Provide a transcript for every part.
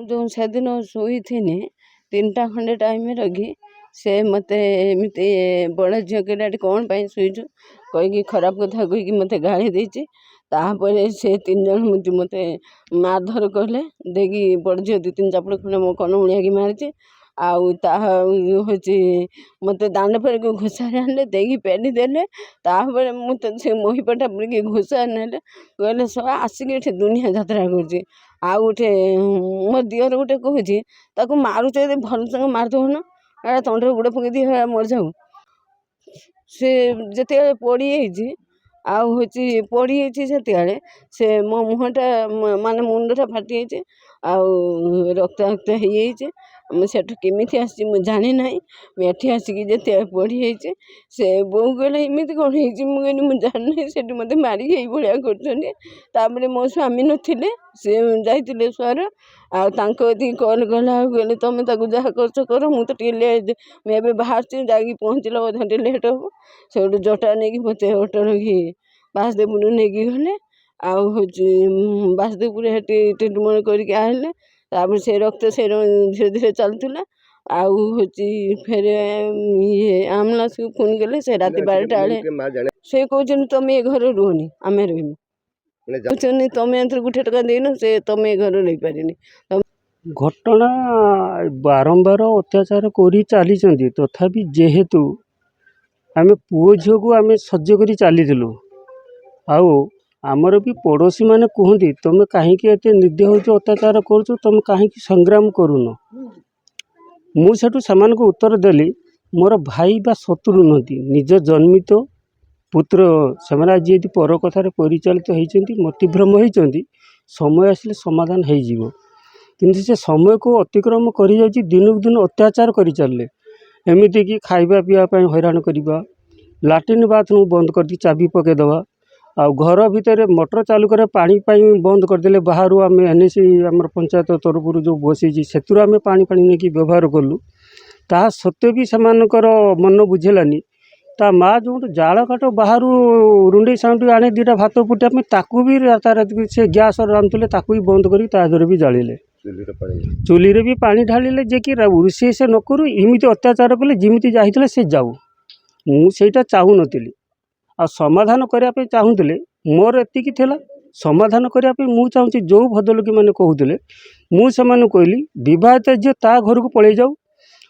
जो सेदिन शोई तीनटा खंडे टाइम रखी से मत एमती बड़ झील कहला कौन पाई शुईचु कहीकि खराब कथा कहीकि मत गाड़ी देती तापर से 3 जन मत मारधर कहले देखी बड़ झील 2-3 चापड़ खंडे मो कन उड़िया मारी आउ मत दांड पर घोषार आने देखी पेली देले तापर मुझे मोहीपटा पड़ी घोषार ने कहले सब आसिक दुनिया यात्रा कर गोटे मो दिवर गोटे कहूँ मारुच भल संग मारदे ना तंडे गुड़ पकई दी मर जाऊ से जिते पड़ी पड़ी से मो मुहटा मान मुंडटा फाटी रक्त हो केमी आसी जानी ना एठी आसिक जिते पड़ी से बो कहले एमती कौन हो जानी से मत मारिक ये कर मो स्वामी नथिले से जाइए स्वार आती कल कला कहले तुम जहाँ कर मुझे बाहर जा पहुँचल अधे लेट हम से जटा नहीं मत ऑटो रखी बासदेवपुर नहीं गले बासदेवपुर ट्रिटमेंट करके से रक्त से धीरे धीरे चलूला फेर ये आम्बुलांस को फोन कले से रात 12टा बेले से कहते तुम ए घर रुहनी आम रही तुम अंतर 1 टका देन से तुम ए घर रही पारे घटना बारंबार अत्याचार कर चली तथापि जेहेतु आम पुओ झील को आम सज्ज कर चलीलु आमर भी पड़ोशी मैंने कहते तुम कहीं निर्दय अत्याचार कर तुम कहीं संग्राम करून मुझे उत्तर देली मोर भाई बा शत्रु नुहति निज जन्मित पुत्र से आज ये पर कथार परिचालित होती मतिभ्रम होती समय आसिले समाधान हो किंतु से समय को अतिक्रम कर दिनक दिन अत्याचार कर चलिए एमती कि खाइबा पीवाई हैरान करवा लाट्रिन बाथरूम बंद कर दी चाबी पकईदवा आ घर भितर मोटर चालू कर पानी बंद करदे बाहर आम एनएसी आम पंचायत तरफ जो बसी से आम पानी नहीं व्यवहार कलु ता सत्वे भी सेमानकर मन बुझेलानी ता माँ जो जाल काट बाहर रुंडे साउंड आने 2टा भात फुटापी ताकू भी राताराति से गैस रांधुले ताकू भी बंद कर भी जाड़े चुली रे भी पानी ढालिले जे कि रोषे से न करू इमिति अत्याचार कले जिमिति जाइले से जाऊ मुझा चाहू नी आ समाधान करने चाहूले मोर एतिकी थिला समाधान करने मुझे चाहूँगी जो भद्रलोकी मैंने कहते मुझे कहली बहित झील ता घर को पलि जाऊ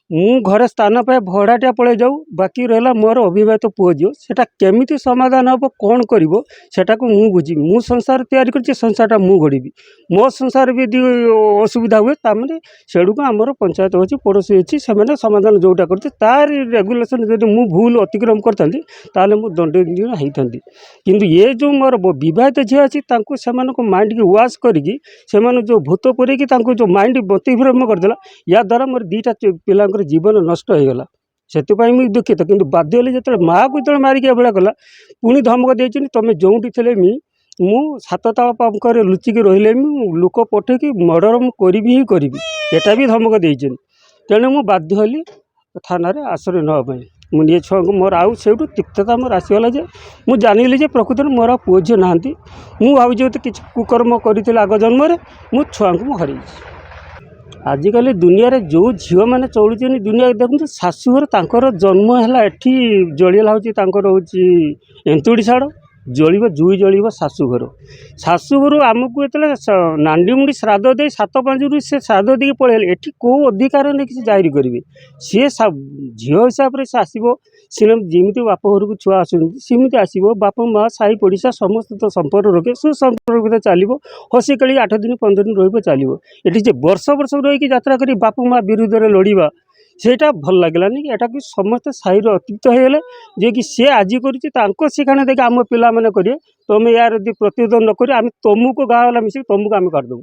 मु घरे स्थान पाए भड़ाटिया पलि जाऊ बाकी रहा मोर अविवाहित पुओ झील सेटा केमिति समाधान हम कौन करा को मु बुझी मु संसार तैयारी कर संसारटा मु गढ़ी मो संसार भी यदि असुविधा हुए तामें सेडू को आमर पंचायत अच्छी पड़ोशी अच्छी से समाधान जोटा करते तार रेगुलेसन जब मु भूल अतिक्रम करता मुझे दंडनीय होता किंतु ये जो मोर बहित झील अच्छी माइंड की वाश करी जो भूत पुरे जो माइंड मतिभ्रम करदेला या द्वारा मोर 2टा पिला जीवन नष्ट हो गला से दुखित किंतु बाध्य जो माँ को जो मारिक एभा कला पुणी धमक देती तुम जोटी थे मु 7 ताल पाखर लुचिकी रही लोक पठेकी मर्डर मुझे ही करी एटा भी धमक देती तेणु मु बाध्य हली थाना आश्रय नापी मुझे छुआ मोर आउ से तिक्तता मोर आसगला मुझे जानिली प्रकृत में मोर पुओ झील ना मुझे भावी कि कुकर्म करी आग जन्म मो छुआ को हर आजिकल दुनिया रे जो झील मैंने चलुचे दुनिया देखते शाशुघर तांकर जन्म है एटी जलिगला हूँ एंतुड़ी छाड़ जलिब जुई जलिब शाशुघर आमको ये नांडीमुंडी श्राद्ध दे 7-5 से श्राद्ध दे पलैले एटी कौ अधिकार नहीं किसी जाहिर करेंगे सी झील हिसाब से आसो सी जमी बाप घर को छुआ आसमती आसो बाप माँ साई पड़िशा समस्त तो संपर्क रखे सुसंपर्क चलो हसी खेली 8 दिन 15 दिन रही चलो ये वर्ष वर्ष रही यात्रा कर बाप माँ विरुद्ध में लड़वा सेटा भल लगलानी कि एटा कि समस्त साई अतृप्त होगले जे कि सी आज कर शिखाने देखिए आम पिला मैंने करेंगे तुम यार यदि प्रतिरोध न करें तुमको गाँव वाला मिसिक तुमको आम काटदेबू।